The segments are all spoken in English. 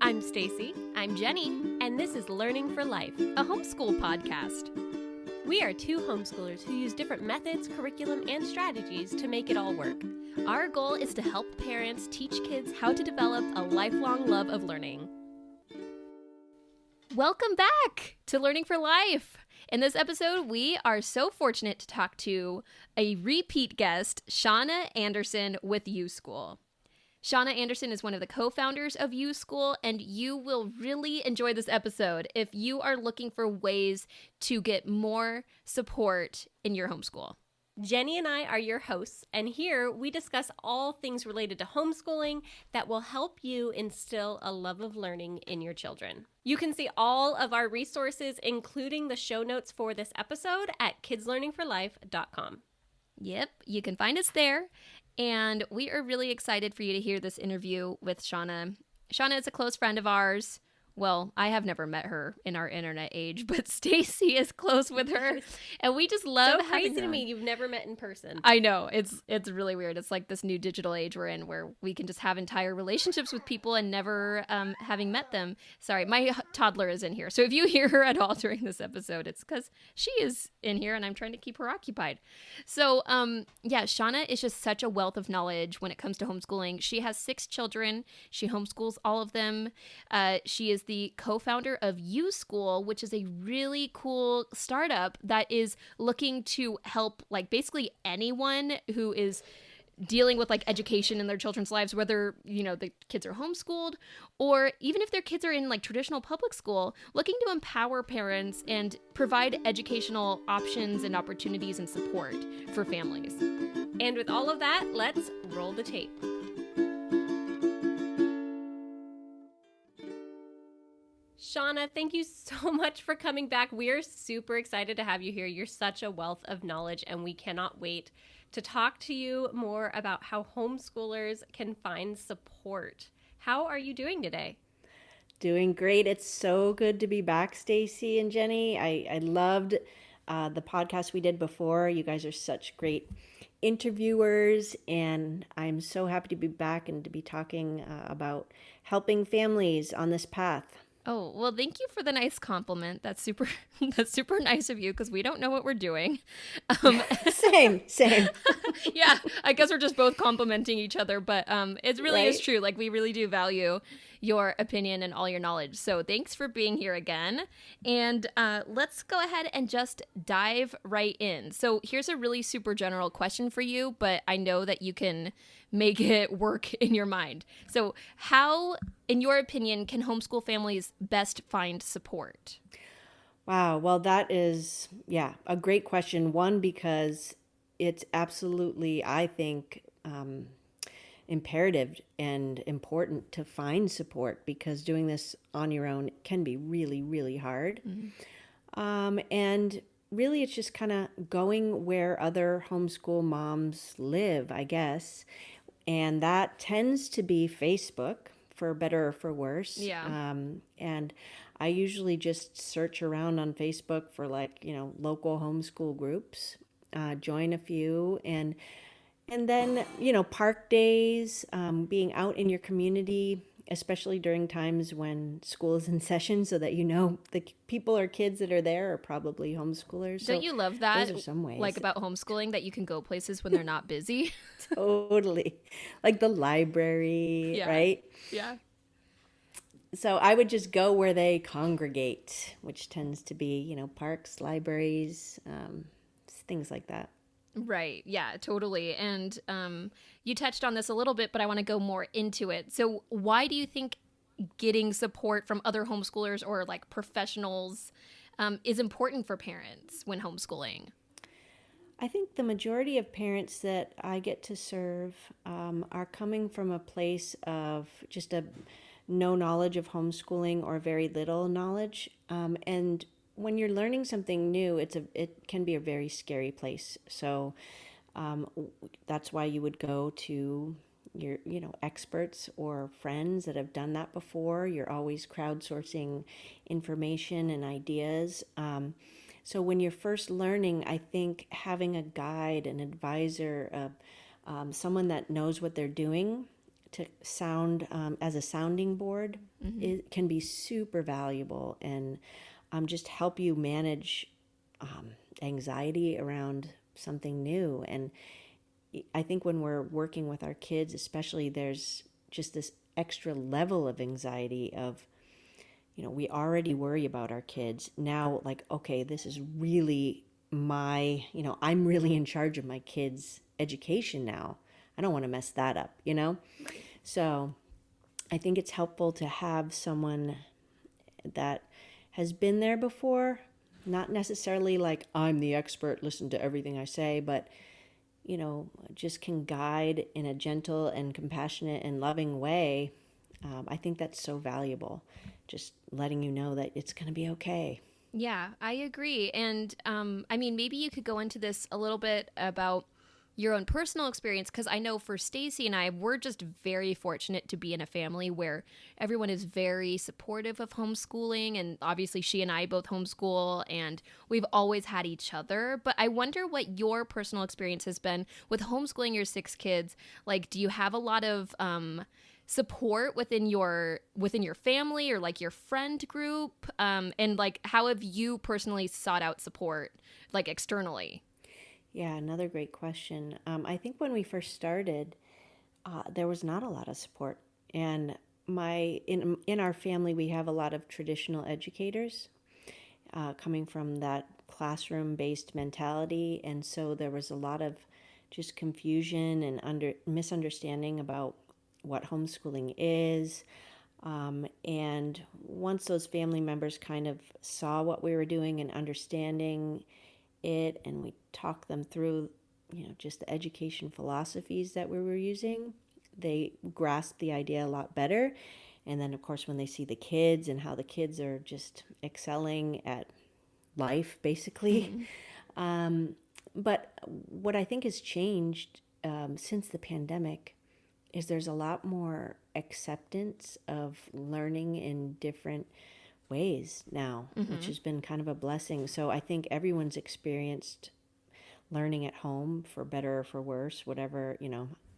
I'm Stacey. I'm Jenny. And this is Learning for Life, a homeschool podcast. We are two homeschoolers who use different methods, curriculum, and strategies to make it all work. Our goal is to help parents teach kids how to develop a lifelong love of learning. Welcome back to Learning for Life. In this episode, we are so fortunate to talk to a repeat guest, Shauna Anderson with Uschool. Shauna Anderson is one of the co-founders of Uschool, and you will really enjoy this episode if you are looking for ways to get more support in your homeschool. Jenny and I are your hosts, and here we discuss all things related to homeschooling that will help you instill a love of learning in your children. You can see all of our resources, including the show notes for this episode, at kidslearningforlife.com. Yep, you can find us there. And we are really excited for you to hear this interview with Shauna. Shauna is a close friend of ours. Well, I have never met her in our internet age, but Stacey is close with her, and we just love so having crazy her to me. You've never met in person. I know. It's really weird. It's like this new digital age we're in where we can just have entire relationships with people and never having met them. Sorry, my toddler is in here. So if you hear her at all during this episode, it's because she is in here and I'm trying to keep her occupied. So yeah, Shauna is just such a wealth of knowledge when it comes to homeschooling. She has 6 children. She homeschools all of them. She is the co-founder of Uschool, which is a really cool startup that is looking to help like basically anyone who is dealing with like education in their children's lives, whether, you know, the kids are homeschooled or even if their kids are in like traditional public school, looking to empower parents and provide educational options and opportunities and support for families. And with all of that, let's roll the tape. Shauna, thank you so much for coming back. We are super excited to have you here. You're such a wealth of knowledge, and we cannot wait to talk to you more about how homeschoolers can find support. How are you doing today? Doing great. It's so good to be back, Stacey and Jenny. I loved the podcast we did before. You guys are such great interviewers, and I'm so happy to be back and to be talking about helping families on this path. Oh, well, thank you for the nice compliment. That's super nice of you because we don't know what we're doing. Same. Yeah, I guess we're just both complimenting each other, but it really is Right? true. Like, we really do value your opinion and all your knowledge. So thanks for being here again. And let's go ahead and just dive right in. So here's a really super general question for you, but I know that you can make it work in your mind. So how, in your opinion, can homeschool families best find support? Wow. Well, that is, a great question. One, because it's absolutely, I think, imperative and important to find support because doing this on your own can be really, really hard. Mm-hmm. And really, it's just kind of going where other homeschool moms live, I guess. And that tends to be Facebook, for better or for worse. Yeah. And I usually just search around on Facebook for local homeschool groups, join a few, and then, park days, being out in your community, especially during times when school is in session so that the people or kids that are there are probably homeschoolers. Don't you love that? Those are some ways. Like about homeschooling that you can go places when they're not busy? Totally. Like the library, right? Yeah. So I would just go where they congregate, which tends to be, parks, libraries, things like that. Right. Yeah, totally. And you touched on this a little bit, but I want to go more into it. So why do you think getting support from other homeschoolers or like professionals is important for parents when homeschooling? I think the majority of parents that I get to serve are coming from a place of just no knowledge of homeschooling or very little knowledge. And when you're learning something new, it can be a very scary place. So that's why you would go to your experts or friends that have done that before. You're always crowdsourcing information and ideas. So when you're first learning, I think having a guide, an advisor, someone that knows what they're doing to sound as a sounding board it can be super valuable and just help you manage anxiety around something new. And I think when we're working with our kids, especially, there's just this extra level of anxiety of, we already worry about our kids. Now, like, okay, this is really I'm really in charge of my kids' education now. I don't want to mess that up. So I think it's helpful to have someone that has been there before, not necessarily like I'm the expert, listen to everything I say, but just can guide in a gentle and compassionate and loving way. I think that's so valuable. Just letting you know that it's going to be okay. Yeah, I agree. And I mean, maybe you could go into this a little bit about your own personal experience, because I know for Stacey and I, we're just very fortunate to be in a family where everyone is very supportive of homeschooling. And obviously she and I both homeschool and we've always had each other. But I wonder what your personal experience has been with homeschooling your 6 kids. Like, do you have a lot of support within your family or like your friend group? And like, how have you personally sought out support, like externally? Yeah, another great question. I think when we first started, there was not a lot of support, and in our family we have a lot of traditional educators coming from that classroom-based mentality, and so there was a lot of just confusion and misunderstanding about what homeschooling is. And once those family members kind of saw what we were doing and understanding it, and we talked them through, just the education philosophies that we were using, they grasped the idea a lot better. And then, of course, when they see the kids and how the kids are just excelling at life, basically. But what I think has changed since the pandemic is there's a lot more acceptance of learning in different ways now, which has been kind of a blessing. So I think everyone's experienced learning at home, for better or for worse, whatever,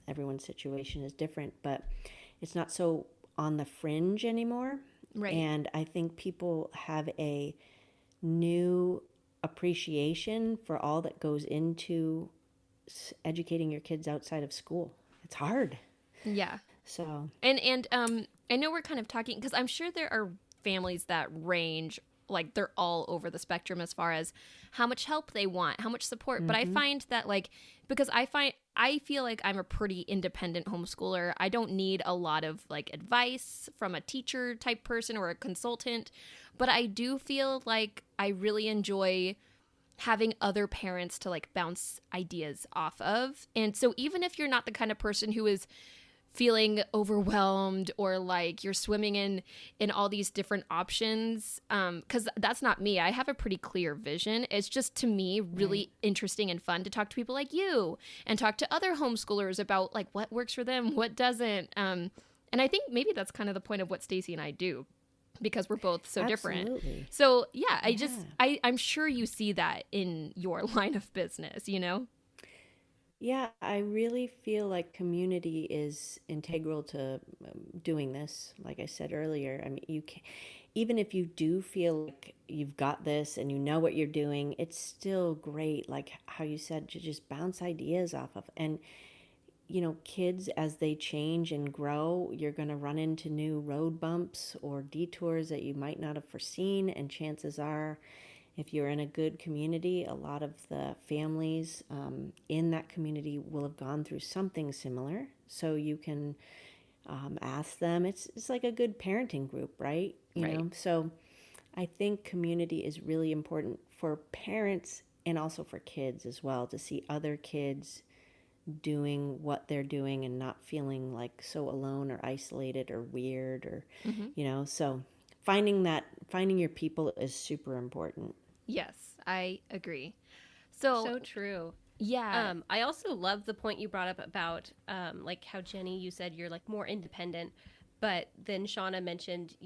everyone's situation is different, but it's not so on the fringe anymore. Right. And I think people have a new appreciation for all that goes into educating your kids outside of school. It's hard. Yeah. So, And I know we're kind of talking, because I'm sure there are families that range, like they're all over the spectrum as far as how much help they want, how much support. But I find that, like, because I feel like I'm a pretty independent homeschooler. I don't need a lot of like advice from a teacher type person or a consultant, but I do feel like I really enjoy having other parents to like bounce ideas off of. And so even if you're not the kind of person who is feeling overwhelmed or like you're swimming in all these different options, because that's not me. I have a pretty clear vision. It's just, to me, really interesting and fun to talk to people like you and talk to other homeschoolers about like what works for them, what doesn't. And I think maybe that's kind of the point of what Stacey and I do, because we're both so different. So yeah, I'm sure you see that in your line of business, Yeah, I really feel like community is integral to doing this. Like I said earlier, I mean, you can, even if you do feel like you've got this and you know what you're doing, it's still great, like how you said, to just bounce ideas off of. And, kids, as they change and grow, you're going to run into new road bumps or detours that you might not have foreseen. And chances are, if you're in a good community, a lot of the families in that community will have gone through something similar. So you can ask them. It's like a good parenting group, right? You know? So I think community is really important for parents and also for kids as well, to see other kids doing what they're doing and not feeling like so alone or isolated or weird or, so finding your people is super important. Yes, I agree. So true. Yeah. I also love the point you brought up about like how, Jenny, you said you're like more independent, but then Shauna mentioned,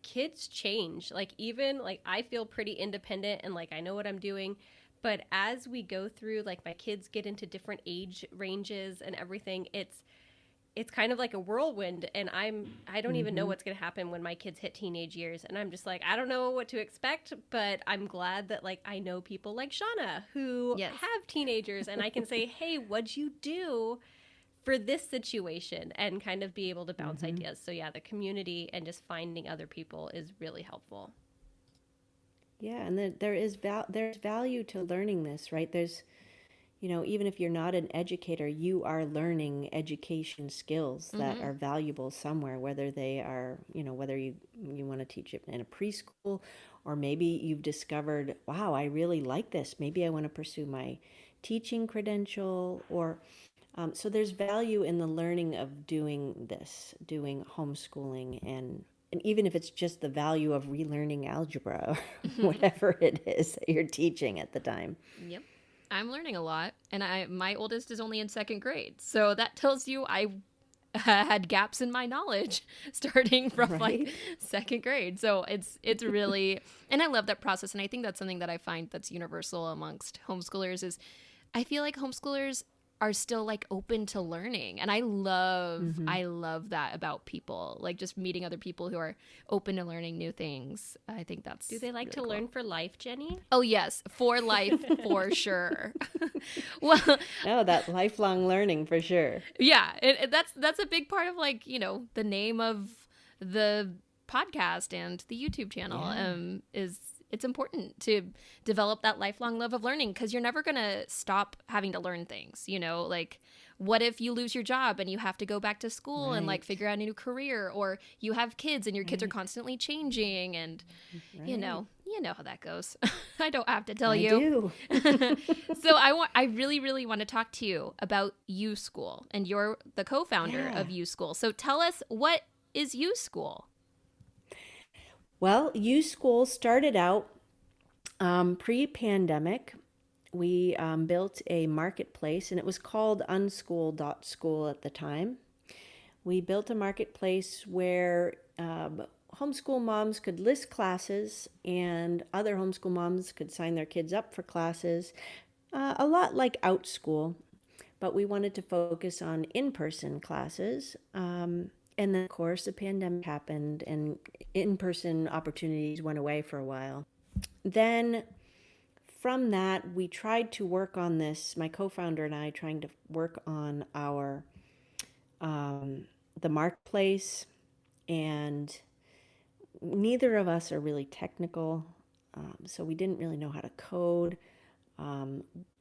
kids change. Like, even like I feel pretty independent and like I know what I'm doing, but as we go through, like, my kids get into different age ranges and everything, it's kind of like a whirlwind, and I don't even know what's going to happen when my kids hit teenage years, and I'm just like, I don't know what to expect, but I'm glad that like I know people like Shauna who have teenagers, and I can say, hey, what'd you do for this situation, and kind of be able to bounce ideas. So yeah, the community and just finding other people is really helpful. Yeah, and there's value to learning this, right? There's, even if you're not an educator, you are learning education skills that are valuable somewhere, whether they are, whether you want to teach it in a preschool, or maybe you've discovered, wow, I really like this. Maybe I want to pursue my teaching credential, or so there's value in the learning of doing homeschooling, and even if it's just the value of relearning algebra or whatever it is that you're teaching at the time. Yep. I'm learning a lot, and my oldest is only in second grade, so that tells you I had gaps in my knowledge starting from like second grade. So it's really, and I love that process, and I think that's something that I find that's universal amongst homeschoolers is I feel like homeschoolers are still like open to learning, and I love that about people, like just meeting other people who are open to learning new things. I think that's Do they like really to cool. learn for life, Jenny? Oh yes, for life for sure. Well, no, that lifelong learning for sure. Yeah, that's a big part of like the name of the podcast and the YouTube channel is it's important to develop that lifelong love of learning, because you're never going to stop having to learn things, like what if you lose your job and you have to go back to school and like figure out a new career, or you have kids and your kids are constantly changing, and you know how that goes. I don't have to tell you. I do. So I really want to talk to you about Uschool, and you're the co-founder of Uschool. So tell us, what is Uschool? Well, Uschool started out pre-pandemic. We built a marketplace, and it was called Unschool.school at the time. We built a marketplace where homeschool moms could list classes, and other homeschool moms could sign their kids up for classes, a lot like Outschool, but we wanted to focus on in-person classes. And then, of course, the pandemic happened, and in-person opportunities went away for a while. Then from that, we tried to work on this, my co-founder and I trying to work on our the marketplace, and neither of us are really technical, so we didn't really know how to code.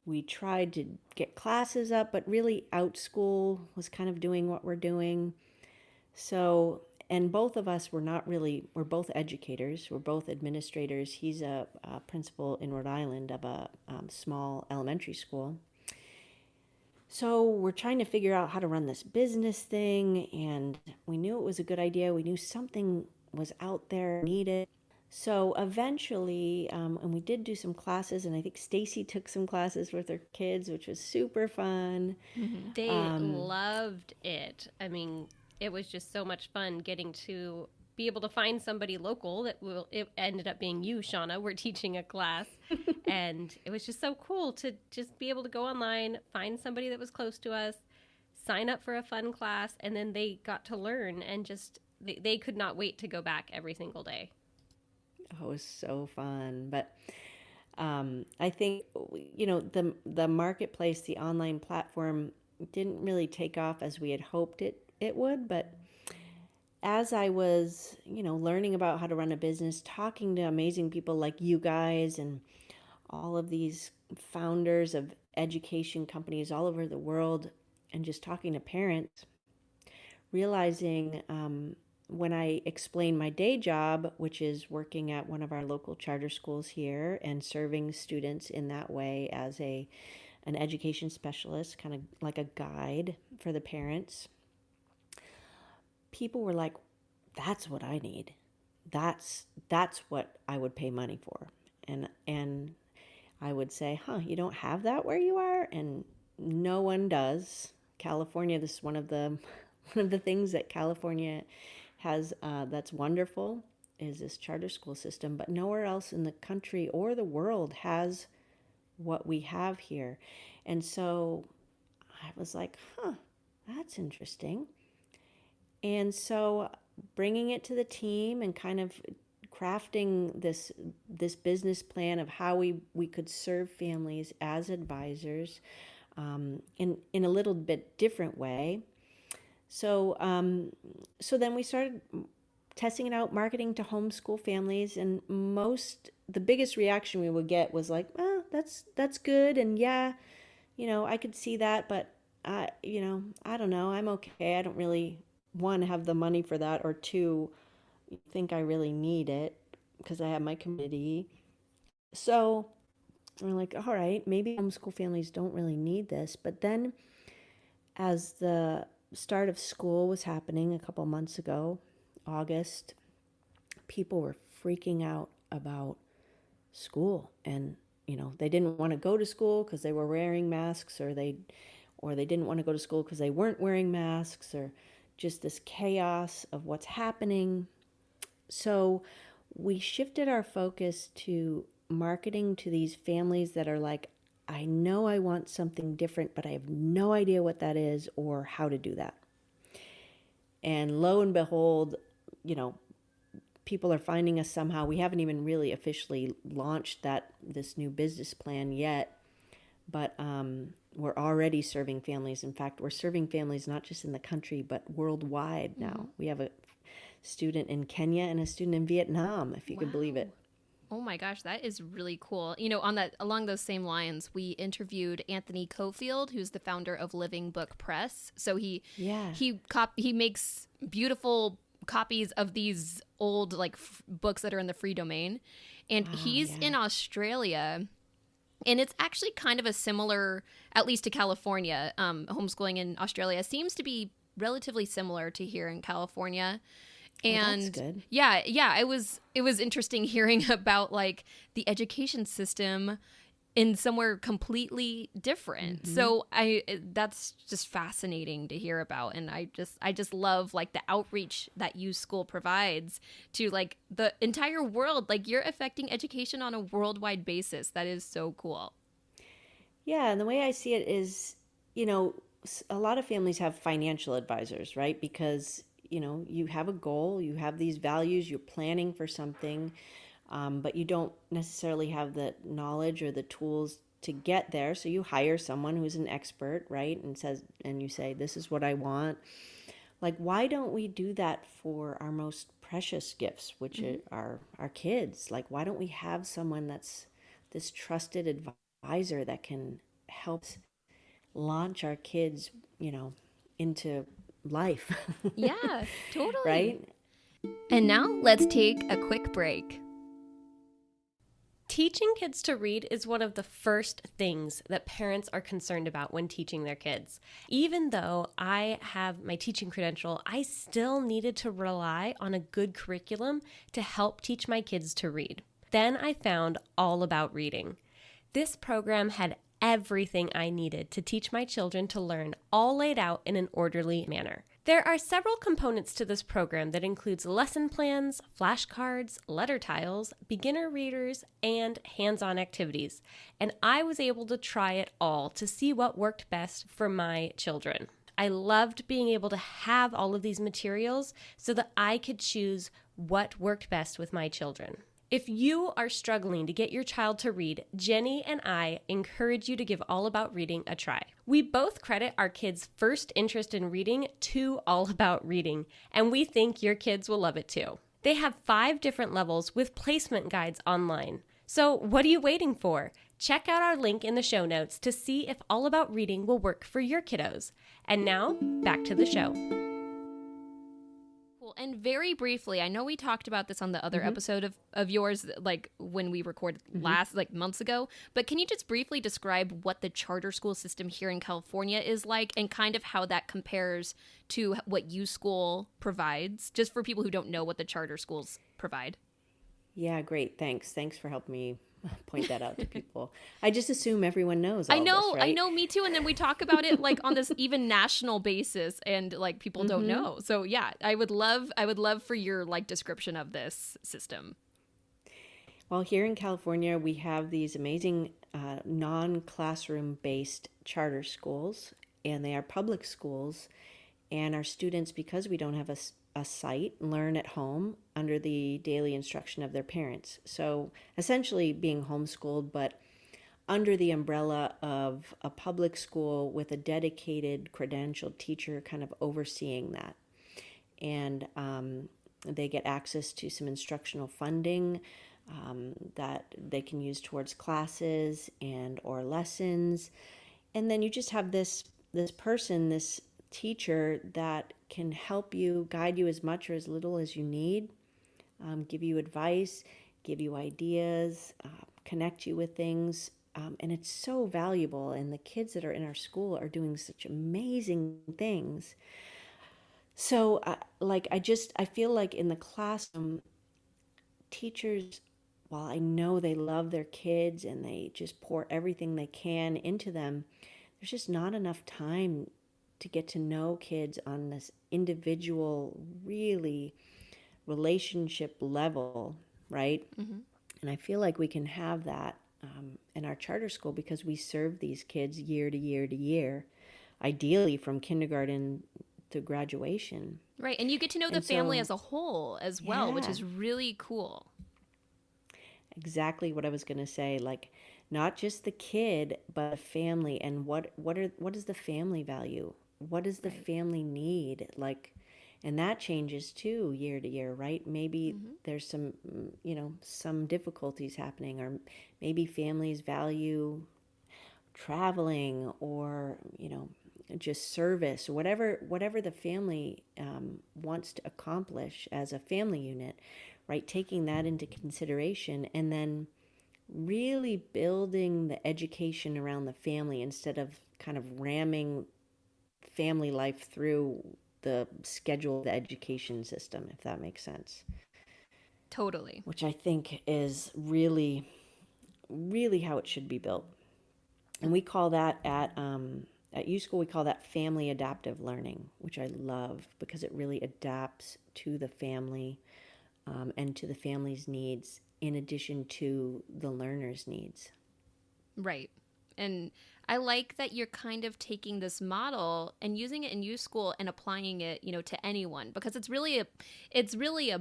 We tried to get classes up, but really Outschool was kind of doing what we're doing. So, and both of us we're both educators, we're both administrators. He's a principal in Rhode Island of a small elementary school. So we're trying to figure out how to run this business thing, and we knew it was a good idea. We knew something was out there needed. So eventually, and we did do some classes, and I think Stacey took some classes with her kids, which was super fun. They loved it. I mean, it was just so much fun getting to be able to find somebody local it ended up being you, Shauna. We're teaching a class, and it was just so cool to just be able to go online, find somebody that was close to us, sign up for a fun class, and then they got to learn, and just they could not wait to go back every single day. Oh, it was so fun. But I think, the marketplace, the online platform didn't really take off as we had hoped it would. But as I was, learning about how to run a business, talking to amazing people like you guys and all of these founders of education companies all over the world, and just talking to parents, realizing when I explained my day job, which is working at one of our local charter schools here and serving students in that way as an education specialist, kind of like a guide for the parents, people were like, that's what I need. That's what I would pay money for. And I would say, you don't have that where you are? And no one does. California, this is one of the things that California has that's wonderful, is this charter school system, but nowhere else in the country or the world has what we have here. And so I was like, that's interesting. And so bringing it to the team and kind of crafting this business plan of how we could serve families as advisors in a little bit different way. So then we started testing it out, marketing to homeschool families, and the biggest reaction we would get was like, "Well, that's good, and yeah, I could see that, but I don't know, I'm okay. I don't really, one, have the money for that, or two, think I really need it because I have my community." So we're like, all right, maybe homeschool families don't really need this. But then as the start of school was happening a couple months ago, August, people were freaking out about school, and they didn't want to go to school because they were wearing masks, or they didn't want to go to school because they weren't wearing masks, or just this chaos of what's happening. So we shifted our focus to marketing to these families that are like, I know I want something different, but I have no idea what that is or how to do that. And lo and behold, people are finding us somehow. We haven't even really officially launched this new business plan yet, but we're already serving families. In fact, we're serving families not just in the country, but worldwide now. Mm-hmm. We have a student in Kenya and a student in Vietnam, if you could believe it. Oh my gosh, that is really cool. Along those same lines, we interviewed Anthony Cofield, who's the founder of Living Book Press. So he makes beautiful copies of these old books that are in the free domain, and he's in Australia. And it's actually kind of a similar, at least to California. Homeschooling in Australia seems to be relatively similar to here in California. And that's good. Yeah, it was interesting hearing about the education system in somewhere completely different. Mm-hmm. So that's just fascinating to hear about, and I just love the outreach that Uschool provides to the entire world. You're affecting education on a worldwide basis. That is so cool. Yeah, and the way I see it is, a lot of families have financial advisors, right? Because you have a goal, you have these values, you're planning for something, but you don't necessarily have the knowledge or the tools to get there. So you hire someone who's an expert, right? And you say, this is what I want. Why don't we do that for our most precious gifts, which mm-hmm. are our kids? Why don't we have someone that's this trusted advisor that can help launch our kids, into life? Yeah, totally. Right? And now let's take a quick break. Teaching kids to read is one of the first things that parents are concerned about when teaching their kids. Even though I have my teaching credential, I still needed to rely on a good curriculum to help teach my kids to read. Then I found All About Reading. This program had everything I needed to teach my children to learn, all laid out in an orderly manner. There are several components to this program that includes lesson plans, flashcards, letter tiles, beginner readers, and hands-on activities. And I was able to try it all to see what worked best for my children. I loved being able to have all of these materials so that I could choose what worked best with my children. If you are struggling to get your child to read, Jenny and I encourage you to give All About Reading a try. We both credit our kids' first interest in reading to All About Reading, and we think your kids will love it too. They have 5 different levels with placement guides online. So what are you waiting for? Check out our link in the show notes to see if All About Reading will work for your kiddos. And now, back to the show. And very briefly, I know we talked about this on the other mm-hmm. episode of yours, when we recorded mm-hmm. last, months ago, but can you just briefly describe what the charter school system here in California is like, and kind of how that compares to what Uschool provides, just for people who don't know what the charter schools provide? Yeah, great. Thanks for helping me point that out to people. I just assume everyone knows all this, right? I know, me too. And then we talk about it on this even national basis, and people mm-hmm. don't know. So yeah, I would love for your description of this system. Well, here in California, we have these amazing non-classroom based charter schools, and they are public schools. And our students, because we don't have a site, learn at home under the daily instruction of their parents. So essentially being homeschooled, but under the umbrella of a public school with a dedicated credentialed teacher kind of overseeing that. And they get access to some instructional funding that they can use towards classes and or lessons. And then you just have this person, this teacher that can help you, guide you as much or as little as you need, give you advice, give you ideas, connect you with things. And it's so valuable. And the kids that are in our school are doing such amazing things. So, I feel like in the classroom, teachers, while I know they love their kids and they just pour everything they can into them, there's just not enough time to get to know kids on this individual, really relationship level, right? Mm-hmm. And I feel like we can have that in our charter school because we serve these kids year to year to year, ideally from kindergarten to graduation. Right. And you get to know the family as a whole as well, which is really cool. Exactly what I was going to say. Like, not just the kid, but the family. And what is the family value? What does the family need? Like, and that changes too year to year, right? Maybe there's some, some difficulties happening, or maybe families value traveling or, just service, whatever the family wants to accomplish as a family unit, right? Taking that into consideration and then really building the education around the family instead of kind of ramming family life through the scheduled education system, if that makes sense. Totally. Which I think is really, really how it should be built. And we call that at Uschool, we call that family adaptive learning, which I love because it really adapts to the family and to the family's needs in addition to the learner's needs. Right. And I like that you're kind of taking this model and using it in Uschool and applying it, to anyone, because it's really a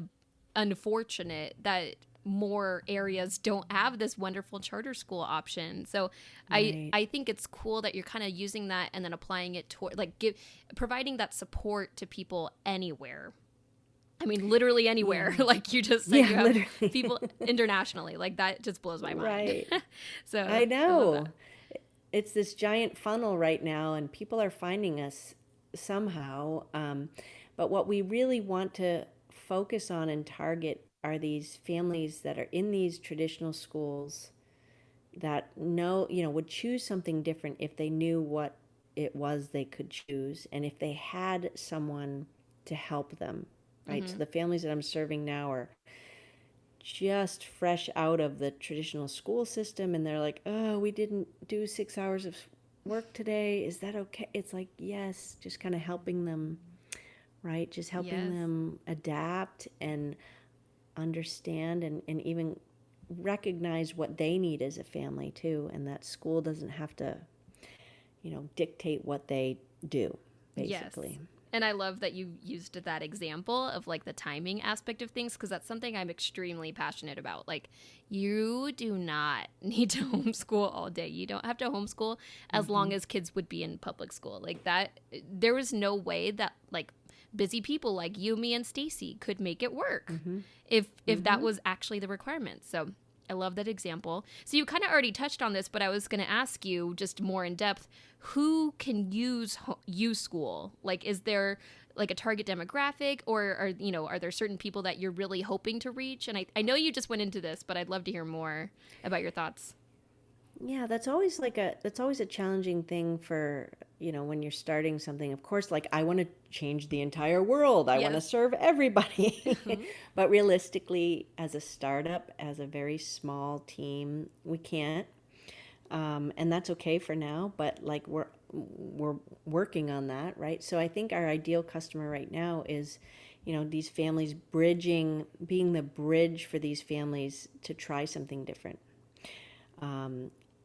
unfortunate that more areas don't have this wonderful charter school option. So Right. I think it's cool that you're kind of using that and then applying it toward providing that support to people anywhere. I mean, literally anywhere. Yeah. Like you just said, Yeah, you have literally. people internationally. Like that just blows my mind. Right. So I love know. that. It's this giant funnel right now, and people are finding us somehow. But what we really want to focus on and target are these families that are in these traditional schools that would choose something different if they knew what it was they could choose and if they had someone to help them, right? So the families that I'm serving now are just fresh out of the traditional school system and they're like, oh, we didn't do 6 hours of work today. Is that okay? It's like, yes, just kind of helping them, right? Just helping them adapt and understand and even recognize what they need as a family too, and that school doesn't have to dictate what they do, basically. Yes. And I love that you used that example of like the timing aspect of things, because that's something I'm extremely passionate about. Like, you do not need to homeschool all day. You don't have to homeschool as long as kids would be in public school. Like that, there was no way that like busy people like you, me, and Stacey could make it work if that was actually the requirement. So I love that example. So you kind of already touched on this, but I was going to ask you just more in depth, who can use Uschool? Like, is there like a target demographic, or are there certain people that you're really hoping to reach? And I know you just went into this, but I'd love to hear more about your thoughts. Yeah, that's always a challenging thing for, when you're starting something. Of course, like I want to change the entire world. I want to serve everybody. But realistically, as a startup, as a very small team, we can't. And that's okay for now, but like we're working on that, right? So I think our ideal customer right now is, these families being the bridge for these families to try something different.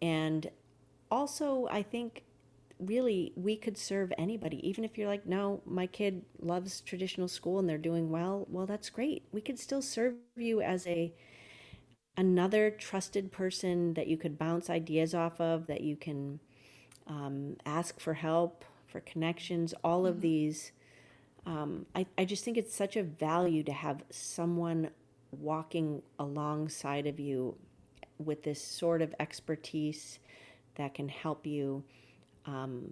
And also, I think really we could serve anybody. Even if you're like, no, my kid loves traditional school and they're doing well, that's great. We could still serve you as another trusted person that you could bounce ideas off of, that you can ask for help, for connections, all of these. I just think it's such a value to have someone walking alongside of you with this sort of expertise that can help you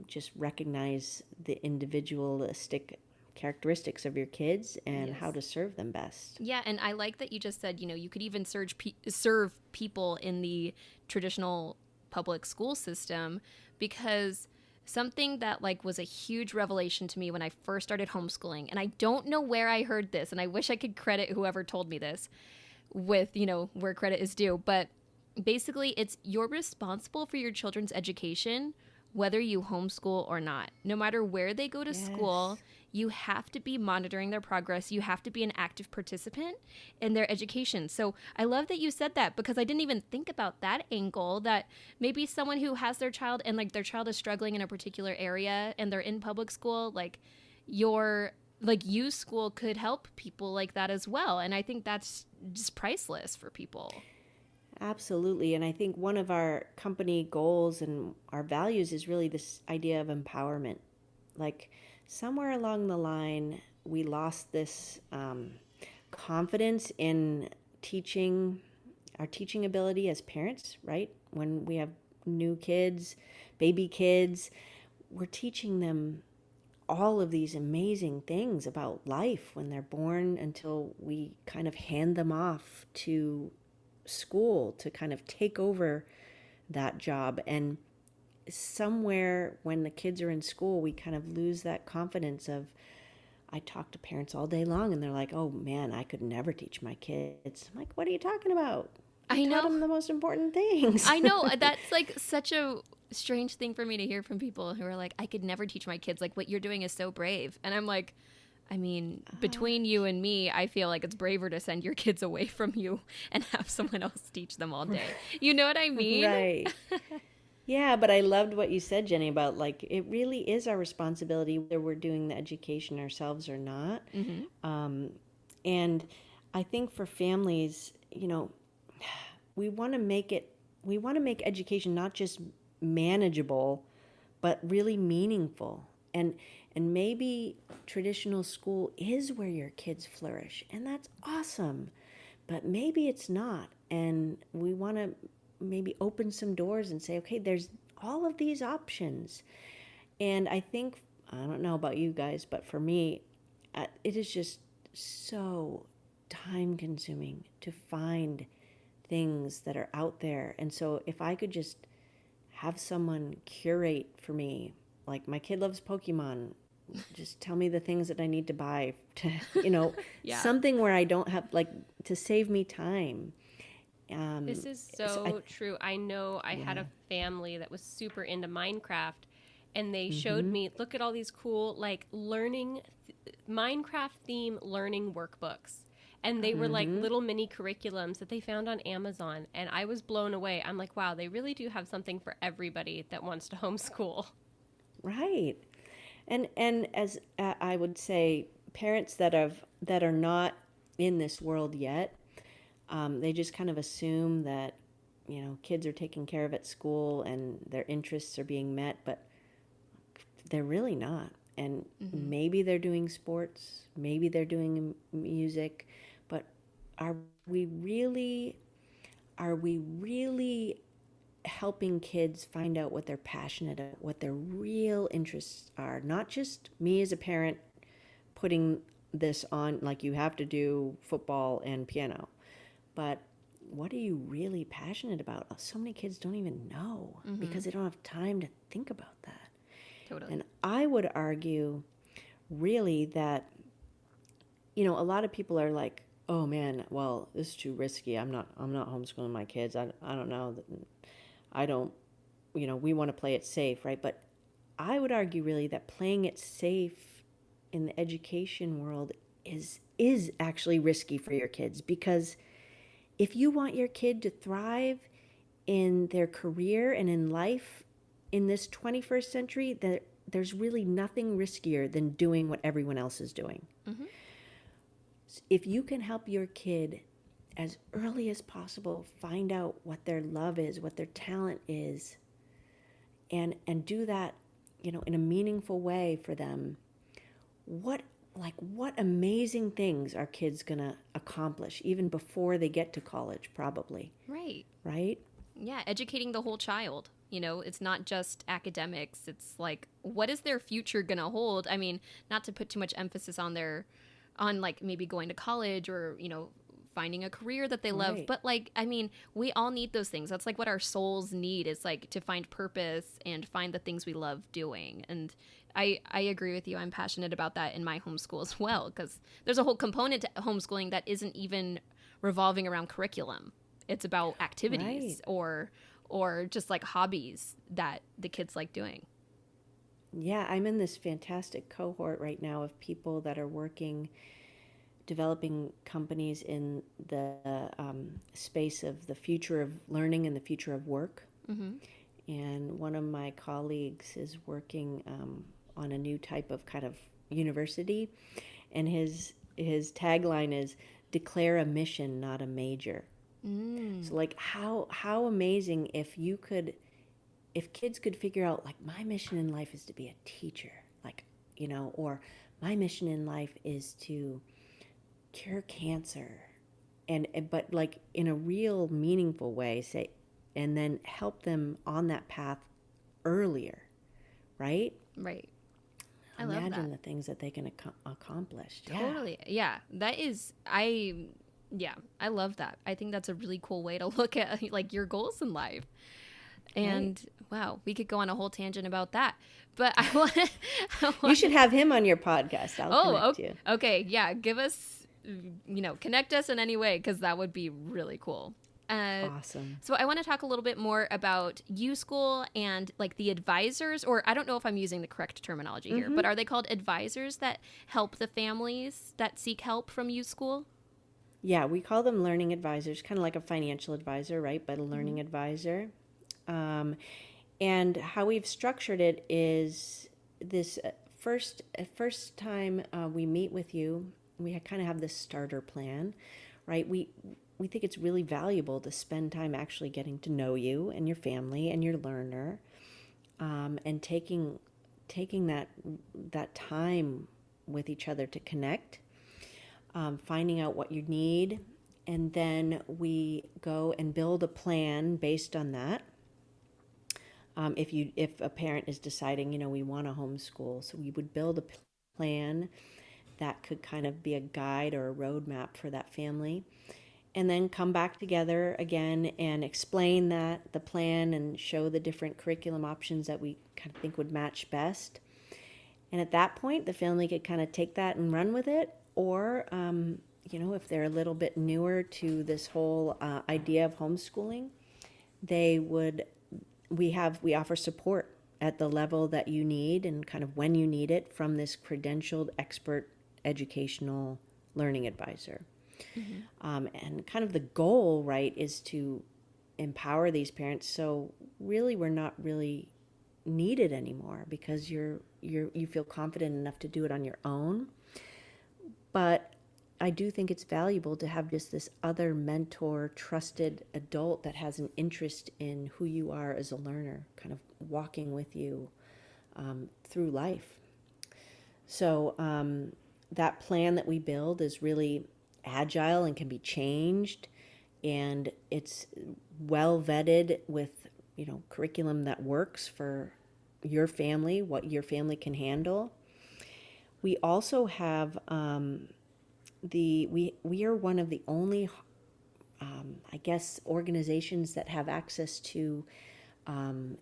just recognize the individualistic characteristics of your kids and how to serve them best. Yeah, and I like that you just said, you could even serve people in the traditional public school system, because something that like was a huge revelation to me when I first started homeschooling, and I don't know where I heard this, and I wish I could credit whoever told me this with, where credit is due, but basically it's you're responsible for your children's education whether you homeschool or not. No matter where they go to school, you have to be monitoring their progress. You have to be an active participant in their education. So I love that you said that, because I didn't even think about that angle, that maybe someone who has their child and like their child is struggling in a particular area and they're in public school, like Uschool could help people like that as well. And I think that's just priceless for people. Absolutely. And I think one of our company goals and our values is really this idea of empowerment. Like somewhere along the line, we lost this confidence in our teaching ability as parents, right? When we have new kids, baby kids, we're teaching them all of these amazing things about life when they're born until we kind of hand them off to school to kind of take over that job. And somewhere when the kids are in school, we kind of lose that confidence of, I talk to parents all day long and they're like, oh man, I could never teach my kids. I'm like, what are you talking about? I taught them the most important things. I know. That's like such a strange thing for me to hear from people who are like, I could never teach my kids. Like, what you're doing is so brave. And I'm like, I mean, between you and me, I feel like it's braver to send your kids away from you and have someone else teach them all day. You know what I mean? Right. Yeah, but I loved what you said, Jenny, about like it really is our responsibility whether we're doing the education ourselves or not. And I think for families, we want to make education not just manageable, but really meaningful. And maybe traditional school is where your kids flourish, and that's awesome. But maybe it's not. And we want to maybe open some doors and say, okay, there's all of these options. And I think, I don't know about you guys, but for me, it is just so time consuming to find things that are out there. And so if I could just have someone curate for me, like my kid loves Pokemon, just tell me the things that I need to buy to, something where I don't have to save me time. This is so true. I know I had a family that was super into Minecraft, and they showed me, look at all these cool learning Minecraft theme learning workbooks. And they were like little mini curriculums that they found on Amazon. And I was blown away. I'm like, wow, they really do have something for everybody that wants to homeschool. Right. And as I would say, parents that are not in this world yet, they just kind of assume that, kids are taken care of at school and their interests are being met, but they're really not. And maybe they're doing sports, maybe they're doing music, but are we really helping kids find out what they're passionate about, what their real interests are? Not just me as a parent putting this on, like you have to do football and piano, but what are you really passionate about? So many kids don't even know because they don't have time to think about that. Totally. And I would argue really that, a lot of people are like, oh man, well, this is too risky. I'm not homeschooling my kids. I don't know. I don't, we want to play it safe, right? But I would argue really that playing it safe in the education world is actually risky for your kids, because if you want your kid to thrive in their career and in life in this 21st century, there's really nothing riskier than doing what everyone else is doing. Mm-hmm. If you can help your kid as early as possible find out what their love is, what their talent is, and do that, in a meaningful way for them, what amazing things are kids gonna accomplish even before they get to college, probably. Right? Yeah, educating the whole child. It's not just academics. It's like, what is their future gonna hold? I mean, not to put too much emphasis on like maybe going to college or, finding a career that they love. Right. But like, I mean, we all need those things. That's like what our souls need, is like to find purpose and find the things we love doing. And I agree with you. I'm passionate about that in my homeschool as well, because there's a whole component to homeschooling that isn't even revolving around curriculum. It's about activities or just like hobbies that the kids like doing. Yeah, I'm in this fantastic cohort right now of people that are developing companies in the space of the future of learning and the future of work. Mm-hmm. And one of my colleagues is working on a new type of kind of university, and his tagline is "Declare a mission, not a major." So like, how amazing if kids could figure out, like, my mission in life is to be a teacher, like, or my mission in life is to cure cancer, but like in a real meaningful way, say, and then help them on that path earlier, right? I love Imagine that. the things that they can accomplish. Totally. Yeah. That is, I love that. I think that's a really cool way to look at like your goals in life. And wow, we could go on a whole tangent about that. But I want You should have him on your podcast. I'll connect you. Okay. Yeah. Give us, connect us in any way, because that would be really cool. Awesome. So I want to talk a little bit more about Uschool and like the advisors, or I don't know if I'm using the correct terminology here, but are they called advisors that help the families that seek help from Uschool? Yeah, we call them learning advisors, kind of like a financial advisor, right? But a learning advisor. And how we've structured it is this first time we meet with you, we kind of have this starter plan, right? We think it's really valuable to spend time actually getting to know you and your family and your learner, and taking that time with each other to connect, finding out what you need, and then we go and build a plan based on that. If a parent is deciding, we want to homeschool, so we would build a plan that could kind of be a guide or a roadmap for that family, and then come back together again and explain the plan and show the different curriculum options that we kind of think would match best. And at that point, the family could kind of take that and run with it, or if they're a little bit newer to this whole idea of homeschooling, we offer support at the level that you need and kind of when you need it from this credentialed expert educational learning advisor. And kind of the goal, right, is to empower these parents, so really we're not really needed anymore, because you feel confident enough to do it on your own. But I do think it's valuable to have just this other mentor, trusted adult that has an interest in who you are as a learner, kind of walking with you through life. So that plan that we build is really agile and can be changed, and it's well vetted with curriculum that works for your family, what your family can handle. We also have we are one of the only organizations that have access to an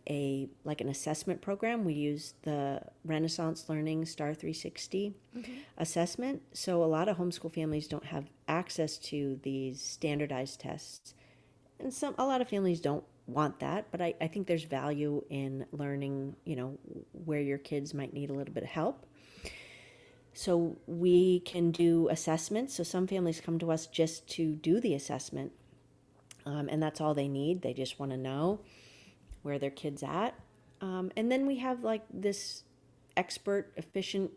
assessment program. We use the Renaissance Learning Star 360 assessment. So a lot of homeschool families don't have access to these standardized tests, and a lot of families don't want that. But I think there's value in learning, where your kids might need a little bit of help. So we can do assessments. So some families come to us just to do the assessment, and that's all they need. They just want to know where their kid's at. And then we have like this expert, efficient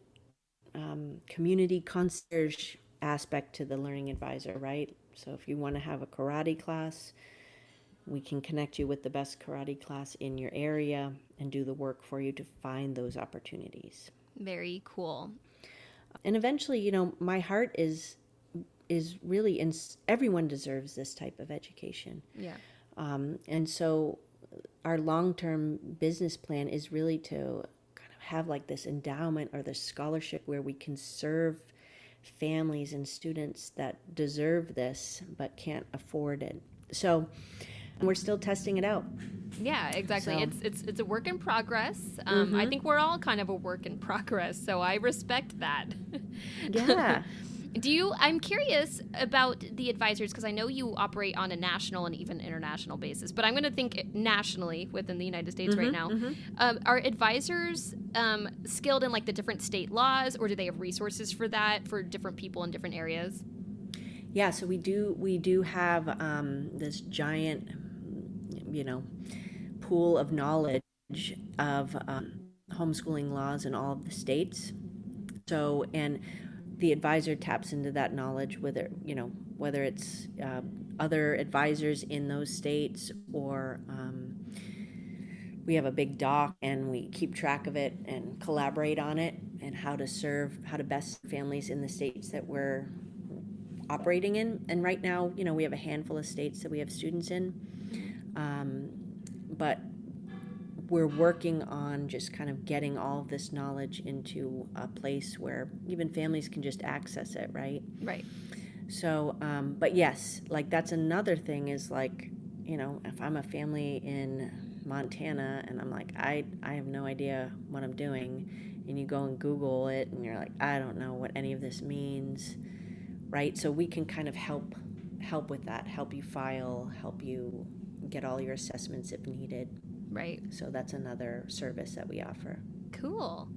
community concierge aspect to the learning advisor, right? So if you want to have a karate class, we can connect you with the best karate class in your area and do the work for you to find those opportunities. Very cool. And eventually, you know, my heart is really in everyone deserves this type of education. Yeah. And so our long-term business plan is really to kind of have like this endowment or this scholarship where we can serve families and students that deserve this but can't afford it. So we're still testing it out. Yeah, exactly. So, It's a work in progress. I think we're all kind of a work in progress, so I respect that. yeah. I'm curious about the advisors, because I know you operate on a national and even international basis, but I'm going to think nationally within the United States right now. Are advisors skilled in like the different state laws, or do they have resources for that for different people in different areas? Yeah, so we do have this giant, you know, pool of knowledge of homeschooling laws in all of the states. So, and the advisor taps into that knowledge, whether it's other advisors in those states, or we have a big doc and we keep track of it and collaborate on it and how to best families in the states that we're operating in. And right now, you know, we have a handful of states that we have students in, but we're working on just kind of getting all of this knowledge into a place where even families can just access it, right? Right. So, but yes, like that's another thing is like, you know, if I'm a family in Montana and I'm like, I have no idea what I'm doing, and you go and Google it and you're like, I don't know what any of this means, right? So we can kind of help with that, help you file, help you get all your assessments if needed. Right. So that's another service that we offer. Cool.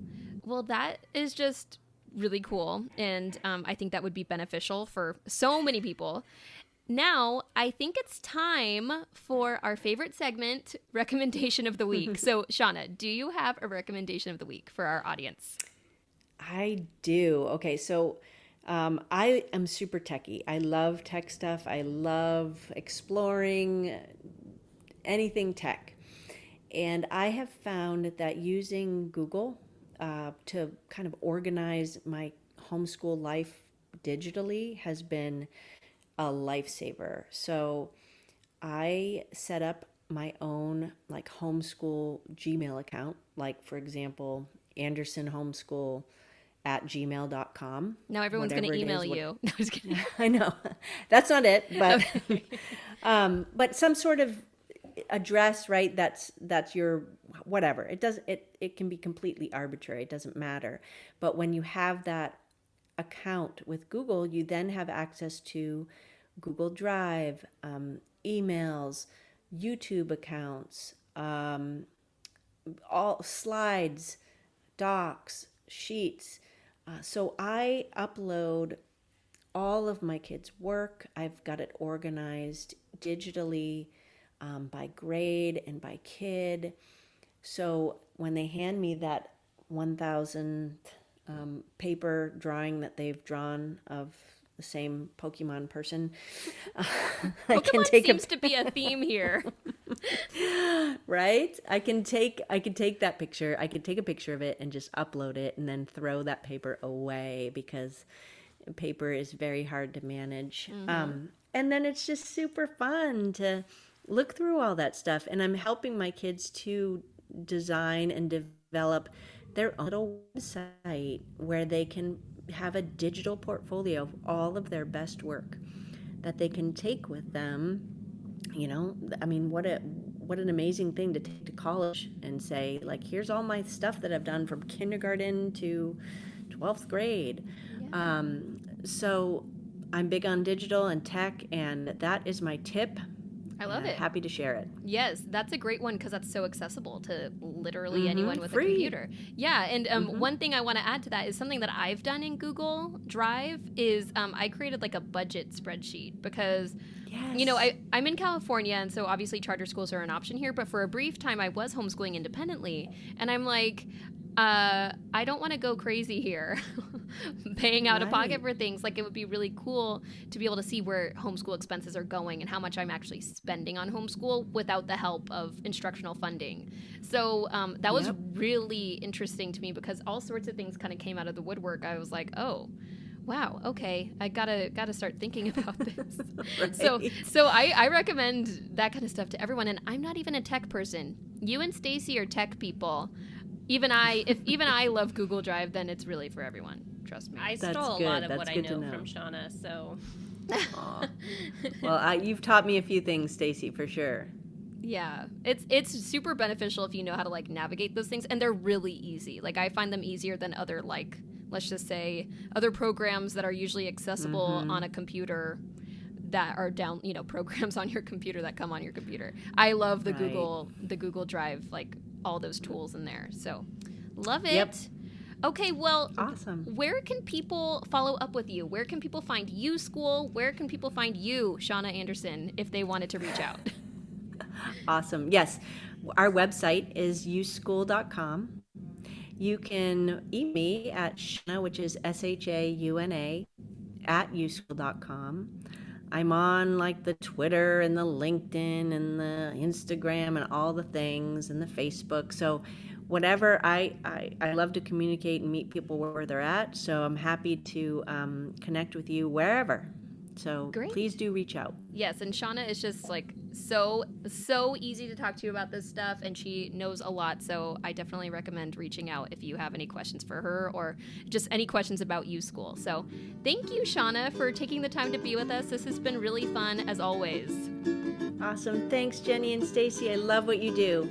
Well, that is just really cool. And I think that would be beneficial for so many people. Now, I think it's time for our favorite segment, Recommendation of the Week. So, Shauna, do you have a recommendation of the week for our audience? I do. Okay, so I am super techie. I love tech stuff. I love exploring anything tech. And I have found that using Google to kind of organize my homeschool life digitally has been a lifesaver. So I set up my own like homeschool Gmail account, like for example, Anderson Homeschool at gmail.com. Now everyone's going to email you. No, I was kidding. I know. That's not it, but but some sort of address, right? That's your whatever. It can be completely arbitrary. It doesn't matter. But when you have that account with Google, you then have access to Google Drive, emails, YouTube accounts, all slides, docs, sheets. So I upload all of my kids' work. I've got it organized digitally by grade and by kid. So when they hand me that 1,000 paper drawing that they've drawn of the same Pokemon person, Pokemon seems to be a theme here. Right? I can take that picture. I could take a picture of it and just upload it and then throw that paper away because paper is very hard to manage. And then it's just super fun to look through all that stuff. And I'm helping my kids to design and develop their own little website where they can have a digital portfolio of all of their best work that they can take with them. You know, I mean, what an amazing thing to take to college and say, like, here's all my stuff that I've done from kindergarten to 12th grade. Yeah. So I'm big on digital and tech, and that is my tip. I love it. Happy to share it. Yes, that's a great one because that's so accessible to literally anyone with Free. a computer. Yeah, and one thing I want to add to that is something that I've done in Google Drive is I created like a budget spreadsheet because, you know, I'm in California, and so obviously charter schools are an option here, but for a brief time I was homeschooling independently, and I'm like, I don't want to go crazy here paying out of pocket for things. Like, it would be really cool to be able to see where homeschool expenses are going and how much I'm actually spending on homeschool without the help of instructional funding. So that was really interesting to me because all sorts of things kind of came out of the woodwork. I was like, oh, wow, okay, I gotta start thinking about this. Right. So I recommend that kind of stuff to everyone. And I'm not even a tech person. You and Stacey are tech people. If even I love Google Drive, then it's really for everyone. Trust me. I stole a lot of what I know from Shauna, so. Well, you've taught me a few things, Stacey, for sure. Yeah, it's super beneficial if you know how to like navigate those things, and they're really easy. Like, I find them easier than other, like, let's just say other programs that are usually accessible on a computer that are down, you know, programs on your computer that come on your computer. I love the Google Drive, like all those tools in there. So love it. Yep. Okay, well, awesome. Where can people follow up with you? Where can people find Uschool? Where can people find you, Shauna Anderson, if they wanted to reach out? Awesome. Yes. Our website is uschool.com. You can email me at Shauna, which is SHAUNA, at uschool.com. I'm on like the Twitter and the LinkedIn and the Instagram and all the things and the Facebook. So whatever, I love to communicate and meet people where they're at. So I'm happy to connect with you wherever. So please do reach out. Yes, and Shauna is just like so easy to talk to about this stuff, and she knows a lot. So I definitely recommend reaching out if you have any questions for her or just any questions about Uschool. So thank you, Shauna, for taking the time to be with us. This has been really fun as always. Awesome. Thanks, Jenny and Stacey. I love what you do.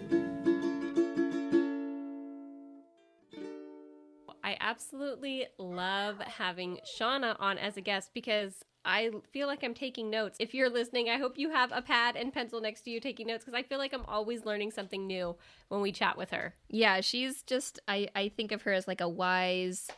I absolutely love having Shauna on as a guest because I feel like I'm taking notes. If you're listening, I hope you have a pad and pencil next to you taking notes because I feel like I'm always learning something new when we chat with her. Yeah, she's just, I think of her as like a wise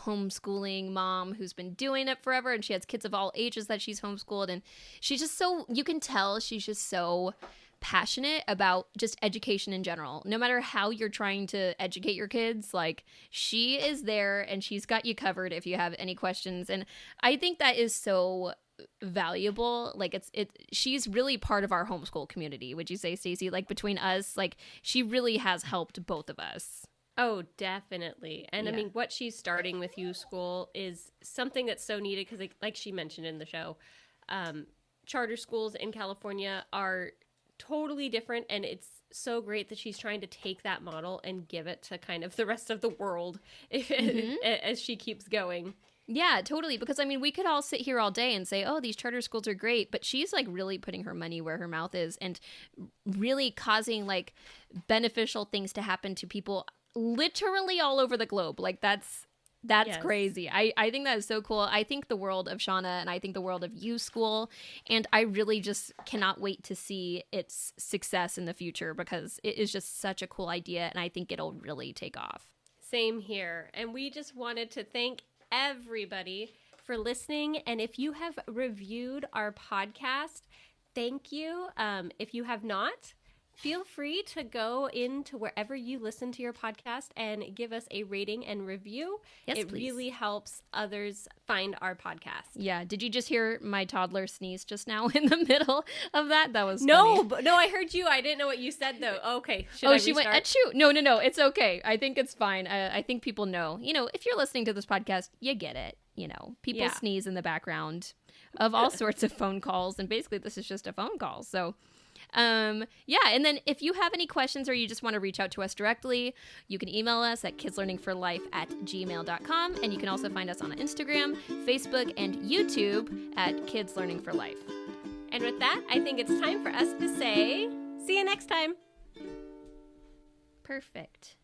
homeschooling mom who's been doing it forever, and she has kids of all ages that she's homeschooled, and she's just so, you can tell she's just so passionate about just education in general. No matter how you're trying to educate your kids, like, she is there and she's got you covered if you have any questions. And I think that is so valuable. Like, she's really part of our homeschool community. Would you say, Stacey? Like, between us, like, she really has helped both of us. Oh, definitely. And I mean, what she's starting with Uschool is something that's so needed because, like she mentioned in the show, charter schools in California are totally different, and it's so great that she's trying to take that model and give it to kind of the rest of the world as she keeps going. Yeah, totally. Because, I mean, we could all sit here all day and say, oh, these charter schools are great, but she's like really putting her money where her mouth is and really causing like beneficial things to happen to people literally all over the globe. Like, that's crazy. I think that is so cool. I think the world of Shauna, and I think the world of Uschool, and I really just cannot wait to see its success in the future because it is just such a cool idea, and I think it'll really take off. Same here. And we just wanted to thank everybody for listening. And if you have reviewed our podcast, thank you. If you have not, feel free to go into wherever you listen to your podcast and give us a rating and review. Yes, it please. Really helps others find our podcast. Yeah. Did you just hear my toddler sneeze just now in the middle of that? That was no, funny. No, I heard you. I didn't know what you said though. Okay. Should I she restart? went, achoo. No. It's okay. I think it's fine. I think people know. You know, if you're listening to this podcast, you get it. You know, people sneeze in the background of all sorts of phone calls, and basically this is just a phone call. So and then if you have any questions or you just want to reach out to us directly, you can email us at kidslearningforlife@gmail.com, and you can also find us on Instagram, Facebook, and YouTube at Kids Learning for Life. And with that, I think it's time for us to say, see you next time. Perfect.